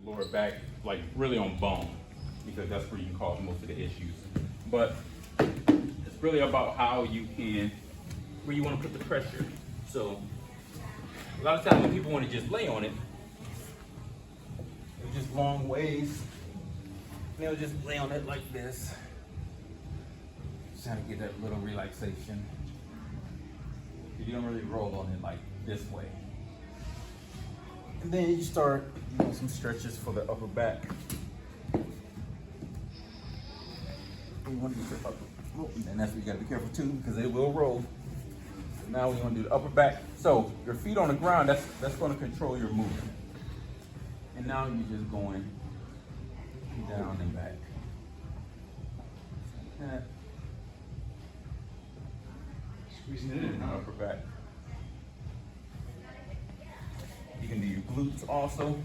your lower back, like really on bone, because that's where you can cause most of the issues. But it's really about how you can, where you want to put the pressure. So a lot of times when people want to just lay on it, it's just long ways. They'll just lay on it like this. Just trying to get that little relaxation. You don't really roll on it like this way. And then you start doing some stretches for the upper back. You want to get your upper, and that's where you got to be careful too, because it will roll. Now we want to do the upper back. So your feet on the ground, that's going to control your movement. And now you're just going down and back. Like that. Squeezing it in the upper back. You can do your glutes also.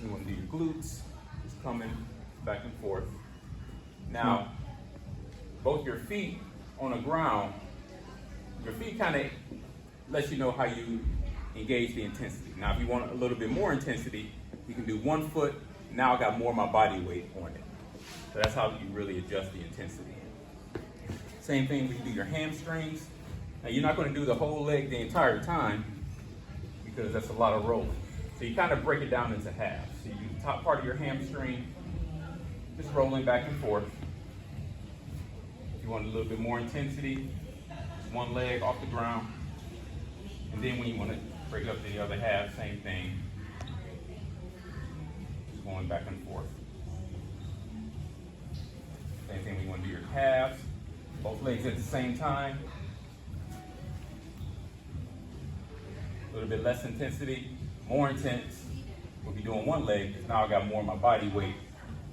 You want to do your glutes. Just coming back and forth. Now, both your feet on the ground, your feet kind of lets you know how you engage the intensity. Now, if you want a little bit more intensity, you can do 1 foot. Now I got more of my body weight on it. So that's how you really adjust the intensity. Same thing when you do your hamstrings. Now you're not going to do the whole leg the entire time because that's a lot of rolling. So you kind of break it down into halves. So you do the top part of your hamstring, just rolling back and forth. If you want a little bit more intensity, just one leg off the ground. And then when you want to break up to the other half, same thing. Just going back and forth. Same thing when you want to do your calves. Both legs at the same time. A little bit less intensity, more intense. We'll be doing one leg, because now I got more of my body weight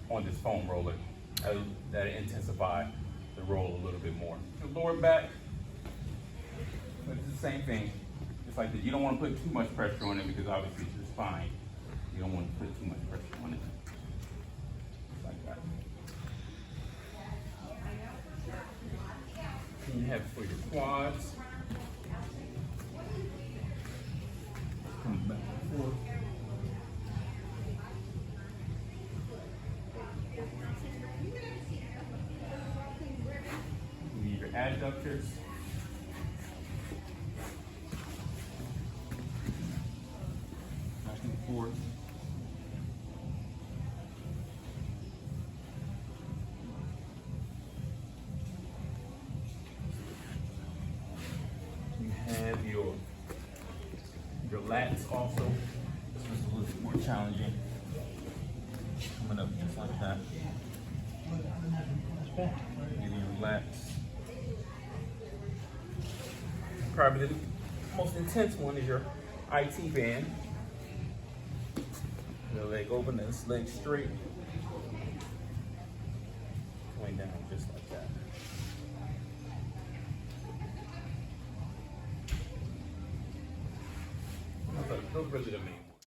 on this foam roller. That'll intensify the roll a little bit more. The lower back, but it's the same thing. It's like that. You don't want to put too much pressure on it because obviously it's your spine. You don't want to put too much pressure on it. Just like that. And you have it for your quads. Come back and forth. You need your adductors. Back and forth. You have your lats also. This one's a little bit more challenging. Coming up just like that. Getting your lats. Probably the most intense one is your IT band. The leg open and this leg straight. Going down just like that. Those are really the main